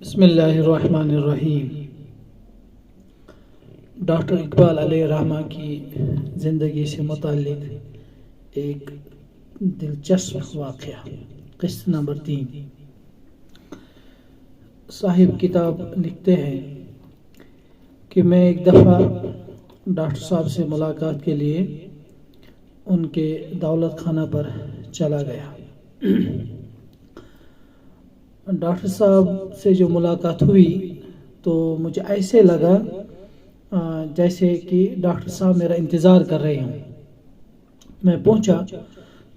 بسم اللہ الرحمن الرحیم۔ ڈاکٹر اقبال علیہ الرحمہ کی زندگی سے متعلق ایک دلچسپ واقعہ، قسط نمبر 3۔ صاحب کتاب لکھتے ہیں کہ میں ایک دفعہ ڈاکٹر صاحب سے ملاقات کے لیے ان کے دولت خانہ پر چلا گیا۔ ڈاکٹر صاحب سے جو ملاقات ہوئی تو مجھے ایسے لگا جیسے کہ ڈاکٹر صاحب میرا انتظار کر رہے ہوں۔ میں پہنچا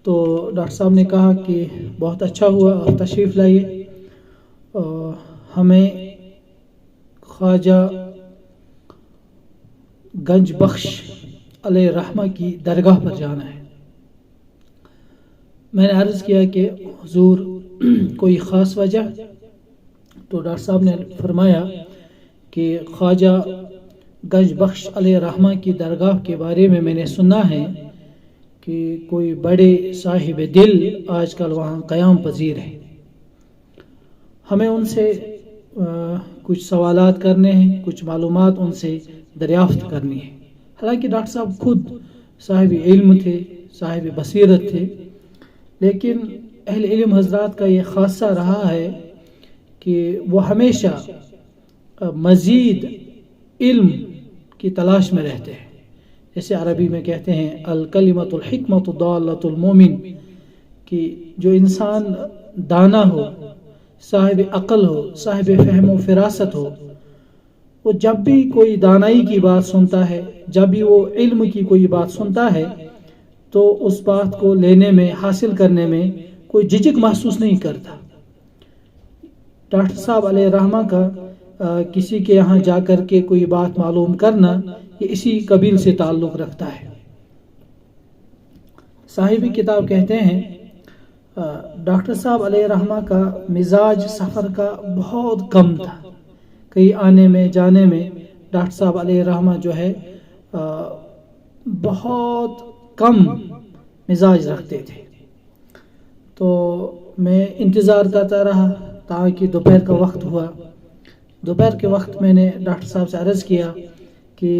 تو ڈاکٹر صاحب نے کہا کہ بہت اچھا ہوا آپ تشریف لائیے، ہمیں خواجہ گنج بخش علیہ الرحمہ کی درگاہ پر جانا ہے۔ میں نے عرض کیا کہ حضور کوئی خاص وجہ؟ تو ڈاکٹر صاحب نے فرمایا کہ خواجہ گنج بخش علیہ الرحمہ کی درگاہ کے بارے میں نے سنا ہے کہ کوئی بڑے صاحب دل آج کل وہاں قیام پذیر ہے، ہمیں ان سے کچھ سوالات کرنے ہیں، کچھ معلومات ان سے دریافت کرنی ہے۔ حالانکہ ڈاکٹر صاحب خود صاحب علم تھے، صاحب بصیرت تھے، لیکن اہل علم حضرات کا یہ خاصہ رہا ہے کہ وہ ہمیشہ مزید علم کی تلاش میں رہتے ہیں۔ جیسے عربی میں کہتے ہیں الکلمۃ الحکمۃ ضالۃ المومن، کہ جو انسان دانا ہو، صاحب عقل ہو، صاحب فہم و فراست ہو، وہ جب بھی کوئی دانائی کی بات سنتا ہے، جب بھی وہ علم کی کوئی بات سنتا ہے تو اس بات کو لینے میں، حاصل کرنے میں کوئی جھجک محسوس نہیں کرتا۔ ڈاکٹر صاحب علیہ الرحمہ کا کسی کے یہاں جا کر کے کوئی بات معلوم کرنا یہ اسی قبیل سے تعلق رکھتا ہے۔ صاحب کتاب کہتے ہیں ڈاکٹر صاحب علیہ الرحمہ کا مزاج سفر کا بہت کم تھا، کہیں آنے میں جانے میں ڈاکٹر صاحب علیہ الرحمہ جو ہے بہت کم مزاج رکھتے تھے۔ تو میں انتظار کرتا رہا تاکہ دوپہر کا وقت ہوا۔ دوپہر کے وقت میں نے ڈاکٹر صاحب سے عرض کیا کہ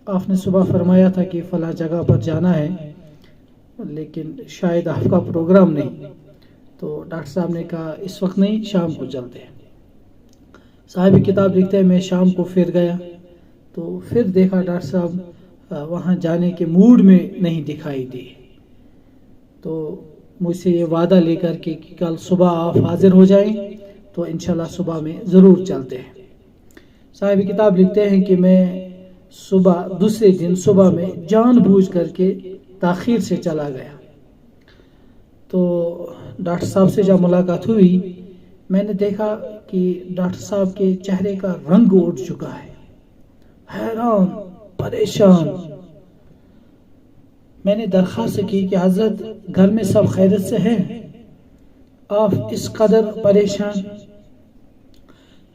آپ نے صبح فرمایا تھا کہ فلاں جگہ پر جانا ہے، لیکن شاید آپ کا پروگرام نہیں۔ تو ڈاکٹر صاحب نے کہا اس وقت نہیں، شام کو چلتے ہیں۔ صاحب کتاب لکھتے ہیں میں شام کو پھر گیا تو پھر دیکھا ڈاکٹر صاحب وہاں جانے کے موڈ میں نہیں دکھائی دی۔ تو مجھ سے یہ وعدہ لے کر کے کہ کل صبح آپ حاضر ہو جائیں تو انشاءاللہ صبح میں ضرور چلتے ہیں۔ صاحب کتاب لکھتے ہیں کہ میں دوسرے دن صبح میں جان بوجھ کر کے تاخیر سے چلا گیا۔ تو ڈاکٹر صاحب سے جب ملاقات ہوئی میں نے دیکھا کہ ڈاکٹر صاحب کے چہرے کا رنگ اٹھ چکا ہے، حیران، پریشان۔ میں نے درخواست کی کہ حضرت گھر میں سب خیریت سے ہیں، آپ اس قدر پریشان؟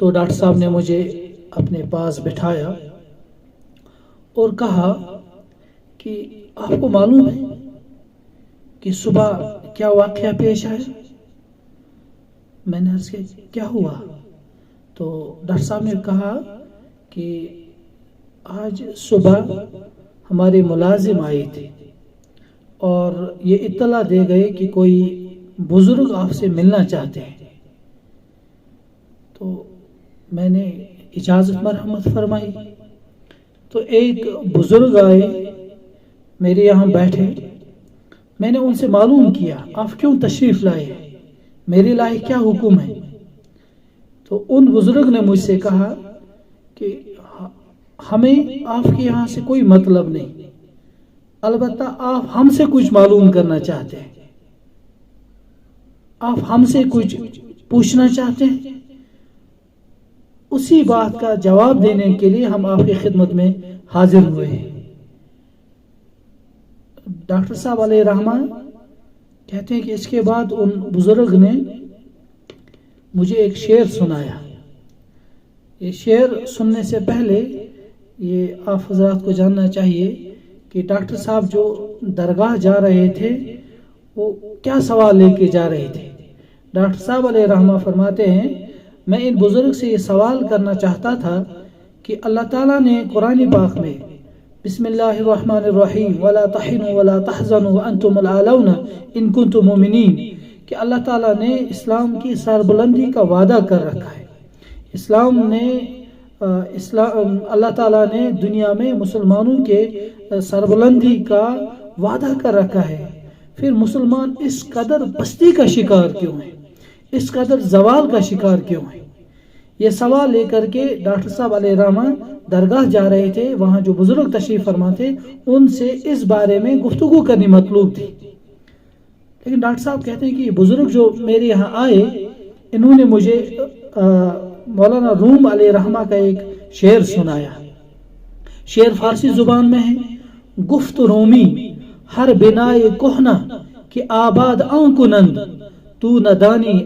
تو ڈاکٹر صاحب نے مجھے اپنے پاس بٹھایا اور کہا کہ آپ کو معلوم ہے کہ صبح کیا واقعہ پیش آیا؟ میں نے عرض کیا کیا ہوا؟ تو ڈاکٹر صاحب نے کہا کہ آج صبح ہمارے ملازم آئے تھے اور یہ اطلاع دے گئے کہ کوئی بزرگ آپ سے ملنا چاہتے ہیں۔ تو میں نے اجازت مرحمت فرمائی تو ایک بزرگ آئے، میرے یہاں بیٹھے۔ میں نے ان سے معلوم کیا آپ کیوں تشریف لائے، میرے لائے کیا حکم ہے؟ تو ان بزرگ نے مجھ سے کہا کہ ہمیں آپ کے یہاں سے کوئی مطلب نہیں، البتہ آپ ہم سے کچھ معلوم کرنا چاہتے ہیں، آپ ہم سے کچھ پوچھنا چاہتے ہیں، اسی بات کا جواب دینے کے لیے ہم آپ کی خدمت میں حاضر ہوئے ہیں۔ ڈاکٹر صاحب علیہ الرحمہ کہتے ہیں کہ اس کے بعد ان بزرگ نے مجھے ایک شعر سنایا۔ یہ شعر سننے سے پہلے یہ آپ حضرات کو جاننا چاہیے کہ ڈاکٹر صاحب جو درگاہ جا رہے تھے وہ کیا سوال لے کے جا رہے تھے۔ ڈاکٹر صاحب علیہ رحمہ فرماتے ہیں میں ان بزرگ سے یہ سوال کرنا چاہتا تھا کہ اللہ تعالیٰ نے قرآن پاک میں بسم اللہ الرحمن الرحیم ولا تحنوا ولا تحزنوا وانتم الاعلون ان کنتم مؤمنین کہ اللہ تعالیٰ نے اسلام کی سربلندی کا وعدہ کر رکھا ہے. اللہ تعالیٰ نے دنیا میں مسلمانوں کے سربلندی کا وعدہ کر رکھا ہے. پھر مسلمان اس قدر پستی کا شکار کیوں ہیں, اس قدر زوال کا شکار کیوں ہیں؟ یہ سوال لے کر کے ڈاکٹر صاحب علیہ رحمہ درگاہ جا رہے تھے. وہاں جو بزرگ تشریف فرما تھے ان سے اس بارے میں گفتگو کرنی مطلوب تھی. لیکن ڈاکٹر صاحب کہتے ہیں کہ یہ بزرگ جو میرے یہاں آئے انہوں نے مجھے مولانا روم علیہ رحمہ کا ایک شعر سنایا. شعر فارسی زبان میں ہے. گفت رومی ہر بنائے کہنا کہ آباد آن کنند تو ندانی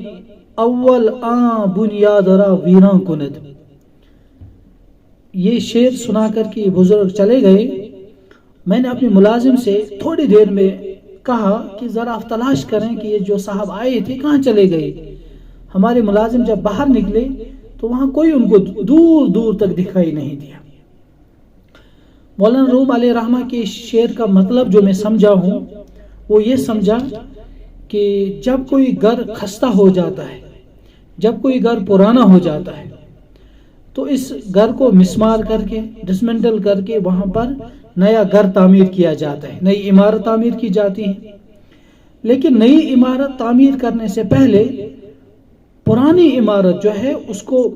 اول آن بنیاد را ویران کند. یہ شعر سنا کر کے بزرگ چلے گئے. میں نے اپنے ملازم سے تھوڑی دیر میں کہا کہ ذرا آپ تلاش کریں کہ یہ جو صاحب آئے تھے کہاں چلے گئے. ہمارے ملازم جب باہر نکلے تو وہاں کوئی ان کو دور دور تک دکھائی نہیں دیا. مولانا روم علیہ رحمہ کے شعر کا مطلب جو میں سمجھا ہوں وہ یہ سمجھا کہ جب کوئی گھر خستہ ہو جاتا ہے, جب کوئی گھر پرانا ہو جاتا ہے تو اس گھر کو مسمار کر کے ڈسمنٹل کر کے وہاں پر نیا گھر تعمیر کیا جاتا ہے, نئی عمارت تعمیر کی جاتی ہے. لیکن نئی عمارت تعمیر کرنے سے پہلے پرانی عمارت جو ہے اس کو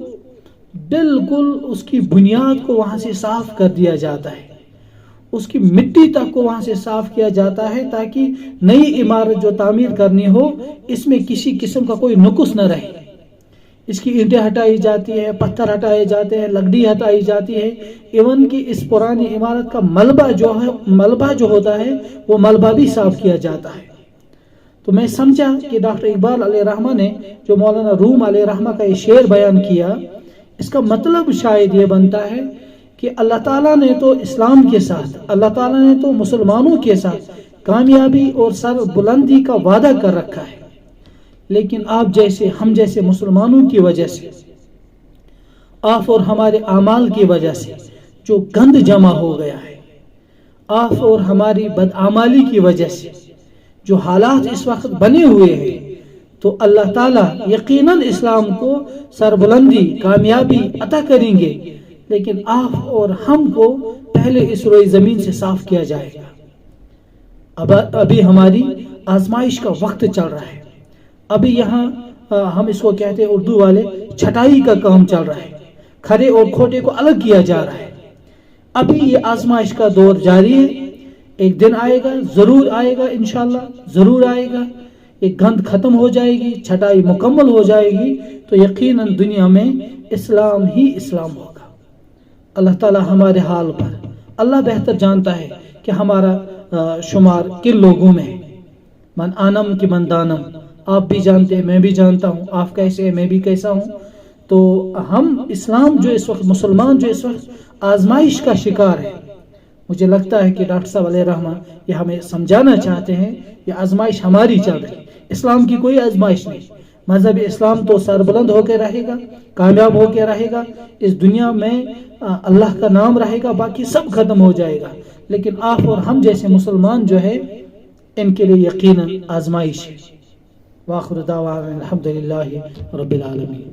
بالکل اس کی بنیاد کو وہاں سے صاف کر دیا جاتا ہے, اس کی مٹی تک کو وہاں سے صاف کیا جاتا ہے تاکہ نئی عمارت جو تعمیر کرنی ہو اس میں کسی قسم کا کوئی نقص نہ رہے. اس کی اینٹیں ہٹائی جاتی ہے, پتھر ہٹائے جاتے ہیں, لکڑی ہٹائی جاتی ہے, ایون کہ اس پرانی عمارت کا ملبہ جو ہوتا ہے وہ ملبہ بھی صاف کیا جاتا ہے. تو میں سمجھا کہ ڈاکٹر اقبال علیہ رحمہ نے جو مولانا روم علیہ رحمہ کا یہ شعر بیان کیا اس کا مطلب شاید یہ بنتا ہے کہ اللہ تعالیٰ نے تو اسلام کے ساتھ, اللہ تعالیٰ نے تو مسلمانوں کے ساتھ کامیابی اور سر بلندی کا وعدہ کر رکھا ہے. لیکن آپ جیسے ہم جیسے مسلمانوں کی وجہ سے, آپ اور ہمارے اعمال کی وجہ سے جو گند جمع ہو گیا ہے, آپ اور ہماری بدعمالی کی وجہ سے جو حالات اس وقت بنے ہوئے ہیں, تو اللہ تعالیٰ یقیناً اسلام کو سربلندی کامیابی عطا کریں گے. لیکن آپ اور ہم کو پہلے اس روئے زمین سے صاف کیا جائے گا. ابھی ہماری آزمائش کا وقت چل رہا ہے. ابھی یہاں ہم اس کو کہتے ہیں اردو والے چھٹائی کا کام چل رہا ہے, کھرے اور کھوٹے کو الگ کیا جا رہا ہے. ابھی یہ آزمائش کا دور جاری ہے. ایک دن آئے گا, ضرور آئے گا, انشاءاللہ ضرور آئے گا. یہ گند ختم ہو جائے گی, چھٹائی مکمل ہو جائے گی, تو یقیناً دنیا میں اسلام ہی اسلام ہوگا. اللہ تعالیٰ ہمارے حال پر, اللہ بہتر جانتا ہے کہ ہمارا شمار کن لوگوں میں ہے. من آنم کی من دانم, آپ بھی جانتے ہیں, میں بھی جانتا ہوں, آپ کیسے ہیں, میں بھی کیسا ہوں. تو ہم اسلام جو اس وقت, مسلمان جو اس وقت آزمائش کا شکار ہے, مجھے لگتا ہے کہ ڈاکٹر صاحب علیہ رحمہ یہ ہمیں سمجھانا چاہتے ہیں یہ آزمائش ہماری چل رہی. اسلام کی کوئی آزمائش نہیں. مذہب اسلام تو سربلند ہو کے رہے گا, کامیاب ہو کے رہے گا. اس دنیا میں اللہ کا نام رہے گا, باقی سب ختم ہو جائے گا. لیکن آپ اور ہم جیسے مسلمان جو ہے ان کے لیے یقیناً آزمائش ہے. وآخر دعوانا الحمدللہ رب العالمین.